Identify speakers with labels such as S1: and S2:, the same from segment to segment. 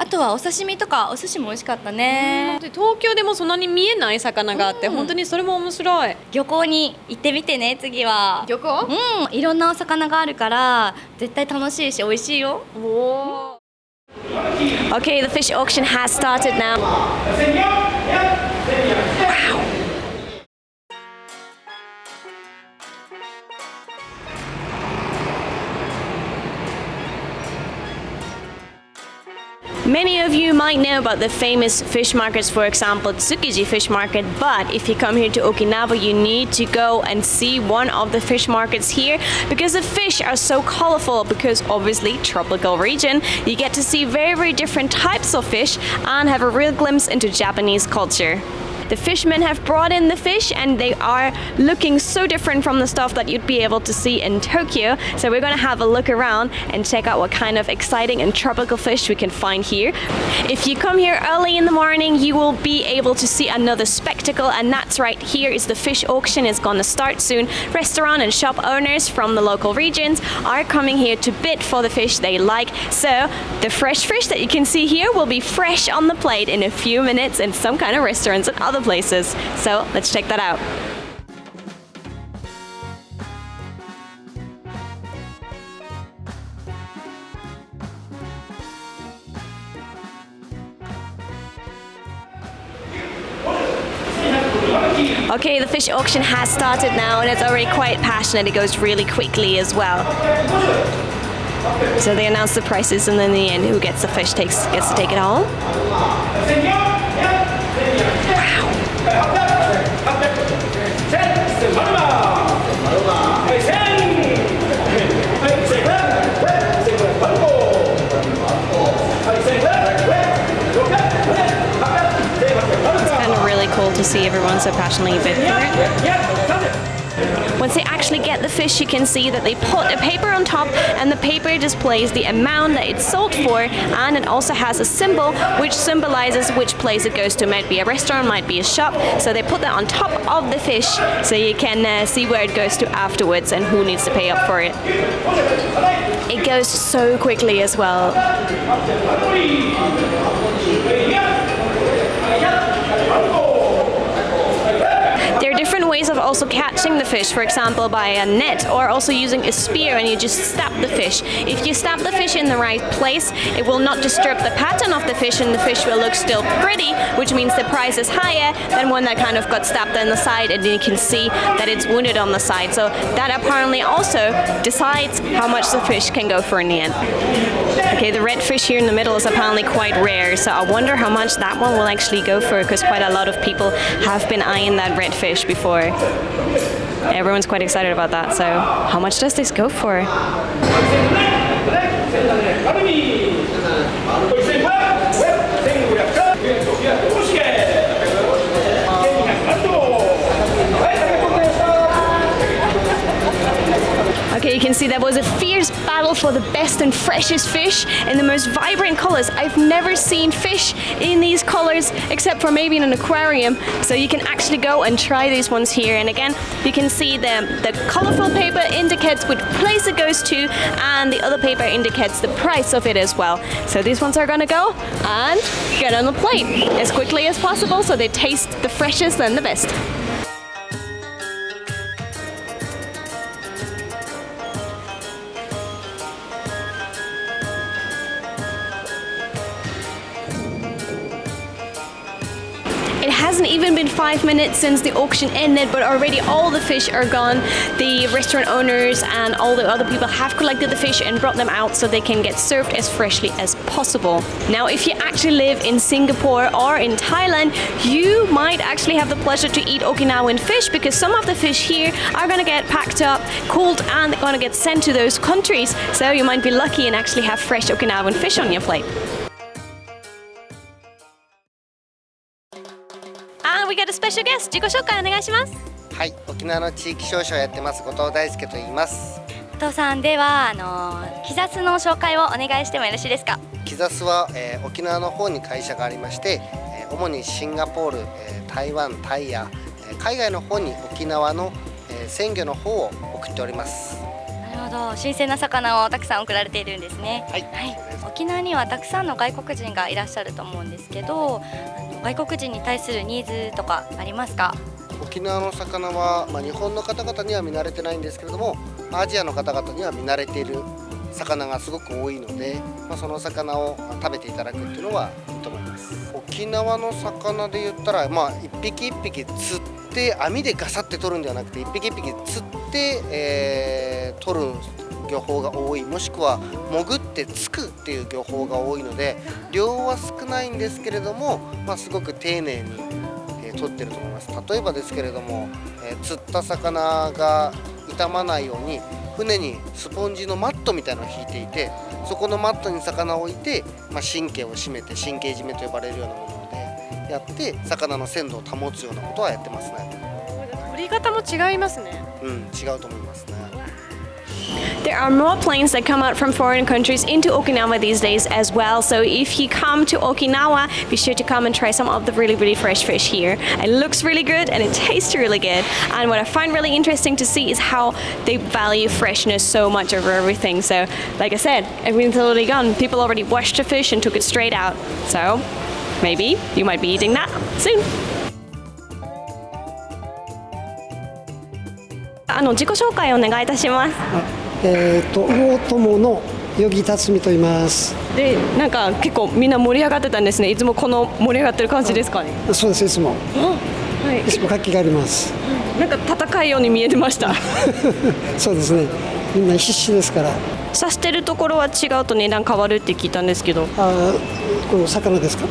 S1: あとはお刺身とかお寿司も美味しかったね。
S2: 東京でもそんなに見えない魚があって、本当にそれも面白い。
S1: 漁港に行ってみてね、次は。
S2: 漁港？
S1: いろんなお魚があるから絶対楽しいし美味しいよ。
S2: Okay, the fish auction has started now. Many of you might know about the famous fish markets, for example, Tsukiji Fish Market, but if you come here to Okinawa, you need to go and see one of the fish markets here because the fish are so colorful because obviously tropical region, you get to see very, very different types of fish and have a real glimpse into Japanese culture. The fishermen have brought in the fish and they are looking so different from the stuff that you'd be able to see in Tokyo. So we're going to have a look around and check out what kind of exciting and tropical fish we can find here. If you come here early in the morning, you will be able to see another spectacle, and that's right, here is the fish auction. It's going to start soon. Restaurant and shop owners from the local regions are coming here to bid for the fish they like. So the fresh fish that you can see here will be fresh on the plate in a few minutes in some kind of restaurants and other places. So let's check that out. Okay, the fish auction has started now and it's already quite passionate. It goes really quickly as well. So they announce the prices and then in the end who gets the fish gets to take it home. It's kind of really cool to see everyone so passionately bid for it. Once they actually get the fish, you can see that they put a paper on top and the paper displays the amount that it's sold for, and it also has a symbol which symbolizes which place it goes to. Might be a restaurant, might be a shop, so they put that on top of the fish so you can see where it goes to afterwards and who needs to pay up for it. It goes so quickly as well. There are different ways of also catching the fish, for example by a net or also using a spear, and you just stab the fish. If you stab the fish in the right place, it will not disturb the pattern of the fish and the fish will look still pretty, which means the price is higher than one that kind of got stabbed in the side and you can see that it's wounded on the side. So that apparently also decides how much the fish can go for in the end. Okay, the red fish here in the middle is apparently quite rare, so I wonder how much that one will actually go for, because quite a lot of people have been eyeing that red fish before. Everyone's quite excited about that, so how much does this go for? Okay, you can see there was a fierce battle for the best and freshest fish in the most vibrant colors. I've never seen fish in these colors except for maybe in an aquarium. So you can actually go and try these ones here. And again, you can see the colorful paper indicates which place it goes to, and the other paper indicates the price of it as well. So these ones are gonna go and get on the plate as quickly as possible so they taste the freshest and the best. It hasn't even been 5 minutes since the auction ended, but already all the fish are gone. The restaurant owners and all the other people have collected the fish and brought them out so they can get served as freshly as possible. Now, if you actually live in Singapore or in Thailand, you might actually have the pleasure to eat Okinawan fish, because some of the fish here are gonna get packed up, cooled, and they're gonna get sent to those countries. So you might be lucky and actually have fresh Okinawan fish on your plate. We got a special guest. 自己紹介お願いします。
S3: はい、沖縄の地域商社をやってます後藤大輔と言います。
S1: 後藤さん、ではキザスの紹介をお願いしてもよろしいですか。
S3: キザスは、沖縄の方に会社がありまして、主にシンガポール、台湾、タイや、海外の方に沖縄の、鮮魚の方を送っております。
S1: なるほど、新鮮な魚をたくさん送られているんですね。
S3: はい、
S1: はい、沖縄にはたくさんの外国人がいらっしゃると思うんですけど、外国人に対するニーズとかありますか？
S3: 沖縄の魚は、日本の方々には見慣れてないんですけれども、アジアの方々には見慣れている魚がすごく多いので、その魚を食べていただくっていうのはいいと思います。沖縄の魚で言ったら、一匹一匹釣って網でガサって取るんではなくて、一匹一匹釣って、取る漁法が多い、もしくは潜ってつくっていう漁法が多いので、量は少ないんですけれども、すごく丁寧に、取ってると思います。例えばですけれども、釣った魚が傷まないように船にスポンジのマットみたいなのを引いていて、そこのマットに魚を置いて、神経を締めて神経締めと呼ばれるようなものでやって魚の鮮度を保つようなことはやってますね。
S2: 取り方も違いますね。
S3: 違うと思いますね。
S2: There are more planes that come out from foreign countries into Okinawa these days as well. So if you come to Okinawa, be sure to come and try some of the really fresh fish here. It looks really good and it tastes really good. And what I find really interesting to see is how they value freshness so much over everything. So like I said, everything's already gone. People already washed the fish and took it straight out. So maybe you might be eating that soon. 自己紹介をお願いいたします。
S4: 魚友の与木辰巳と言います。
S2: で、なんか結構みんな盛り上がってたんですね。いつもこの盛り上がってる感じですかね。
S4: そうです、いつも。
S2: はい。
S4: いつも活気があります。
S2: なんか戦いように見えてました。
S4: そうですね。みんな必死ですから。
S2: 刺してるところは違うと値段変わるって聞いたんですけど。
S4: この魚ですか。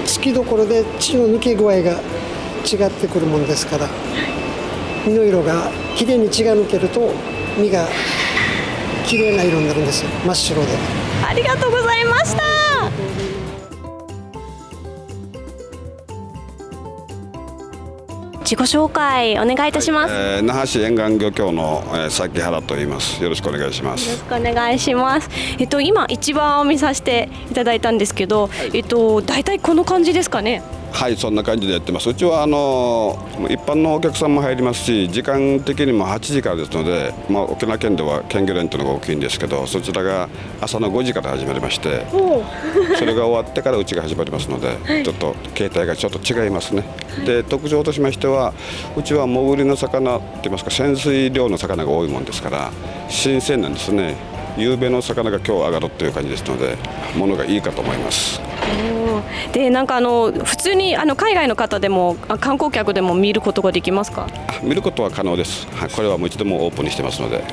S4: 突きどころで血の抜け具合が違ってくるものですから。身の色がきれいに血が抜けると身がきれいな色になるんですよ。真っ白で。
S2: ありがとうございました。自己紹介お願いいたします。
S5: 那覇市沿岸漁協の崎原と言います。よろしくお願いします。
S2: よろしくお願いします。今一番を見させていただいたんですけど、だいたいこの感じですかね。
S5: はい、そんな感じでやってます。うちは一般のお客さんも入りますし、時間的にも8時からですので、沖縄県では県漁連というのが大きいんですけど、そちらが朝の5時から始まりまして、それが終わってからうちが始まりますので、ちょっと形態がちょっと違いますね。で、特徴としましては、うちは潜りの魚って言いますか、潜水量の魚が多いもんですから新鮮なんですね。夕べの魚が今日上がるという感じですので、ものがいいかと思います。
S2: で、なんか普通に海外の方でも観光客でも見ることができますか？
S5: 見ることは可能です。はい、これはもういつでもオープンにしてますので、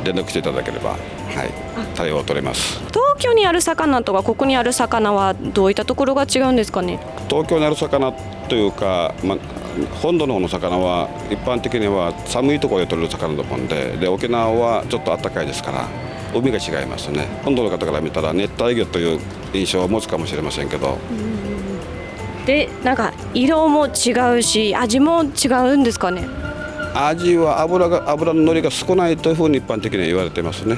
S5: 連絡していただければ、対応を取れます。
S2: 東京にある魚とかここにある魚はどういったところが違うんですかね？
S5: 東京にある魚というか、本土の方の魚は一般的には寒いところで取れる魚だもんで、沖縄はちょっと暖かいですから海が違いますね。本土の方から見たら熱帯魚という印象を持つかもしれませんけど、
S2: で、なんか色も違うし味も違うんですかね？
S5: 味は油の乗りが少ないというふうに一般的には言われていますね。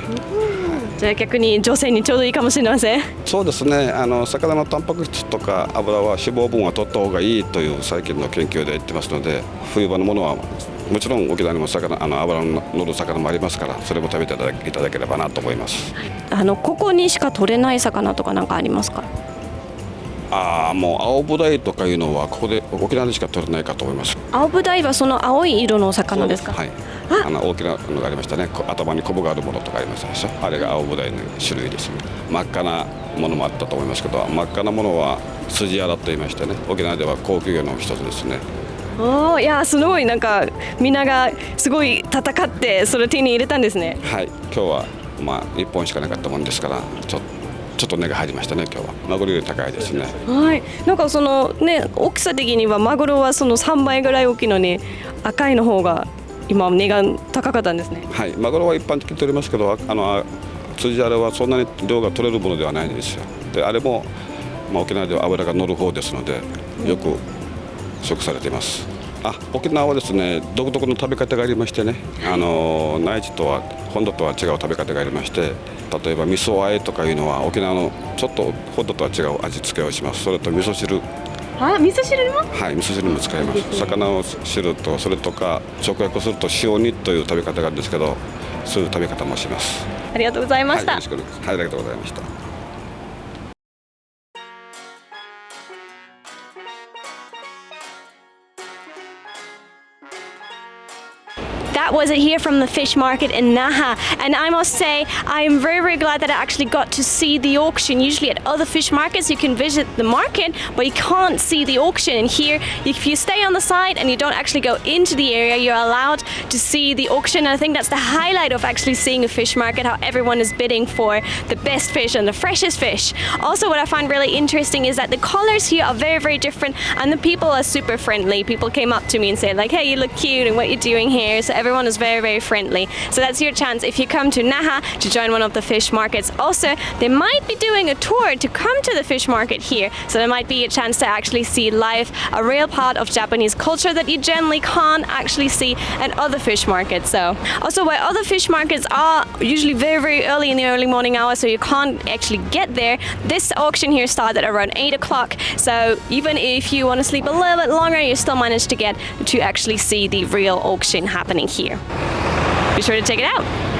S2: じゃあ逆に女性にちょうどいいかもしれません。
S5: そうですね。魚のタンパク質とか油は脂肪分は取った方がいいという最近の研究で言ってますので、冬場のものはもちろん沖縄にも油の乗る魚もありますから、それも食べていただければなと思います。
S2: ここにしか取れない魚とか何かありますか？
S5: もう青ブダイとかいうのはここで沖縄でしか取れないかと思います。
S2: 青ブダイはその青い色の魚ですか？
S5: はい。大きなのがありましたね。頭にコブがあるものとかありましたでしょ。あれが青ブダイの種類ですね。真っ赤なものもあったと思いますけど、真っ赤なものは筋アラと言いましてね、沖縄では高級魚の一つですね。
S2: いや、すごい、なんかみんながすごい戦ってそれを手に入れたんですね。
S5: はい、今日は1本しかなかったもんですから、ちょっと値が入りましたね。今日はマグロより高いですね。
S2: はい、なんかそのね、大きさ的にはマグロはその3倍ぐらい大きいのに赤いの方が今値が高かったんですね。はい、
S5: マグロは一般的に取れますけど、辻あれはそんなに量が取れるものではないんですよ。で、あれも、沖縄では脂が乗る方ですのでよく食されています。沖縄はですね、独特の食べ方がありましてね、内地とは本土とは違う食べ方がありまして、例えば味噌和えとかいうのは沖縄のちょっと本土とは違う味付けをします。それと味噌汁、
S2: 味噌汁も？
S5: はい、味噌汁も使います。魚を汁と、それとか直訳すると塩煮という食べ方があるんですけど、そういう食べ方もします。
S2: ありがとうございました。
S5: はい、よろしくお願いします。はい、ありがとうございました。
S2: that was it here from the fish market in Naha. And I must say, I am very, very glad that I actually got to see the auction. Usually at other fish markets, you can visit the market, but you can't see the auction. And here, if you stay on the side and you don't actually go into the area, you're allowed to see the auction. And I think that's the highlight of actually seeing a fish market, how everyone is bidding for the best fish and the freshest fish. Also, what I find really interesting is that the colors here are very, very different, and the people are super friendly. People came up to me and said like, hey, you look cute and what you're doing here. So everyone is very, very friendly. So that's your chance if you come to Naha to join one of the fish markets. Also, they might be doing a tour to come to the fish market here. So there might be a chance to actually see live a real part of Japanese culture that you generally can't actually see at other fish markets. So also, while other fish markets are usually very, very early in the early morning hours, so you can't actually get there, this auction here started around 8 o'clock. So even if you want to sleep a little bit longer, you still manage to get to actually see the real auction happening here. Be sure to check it out.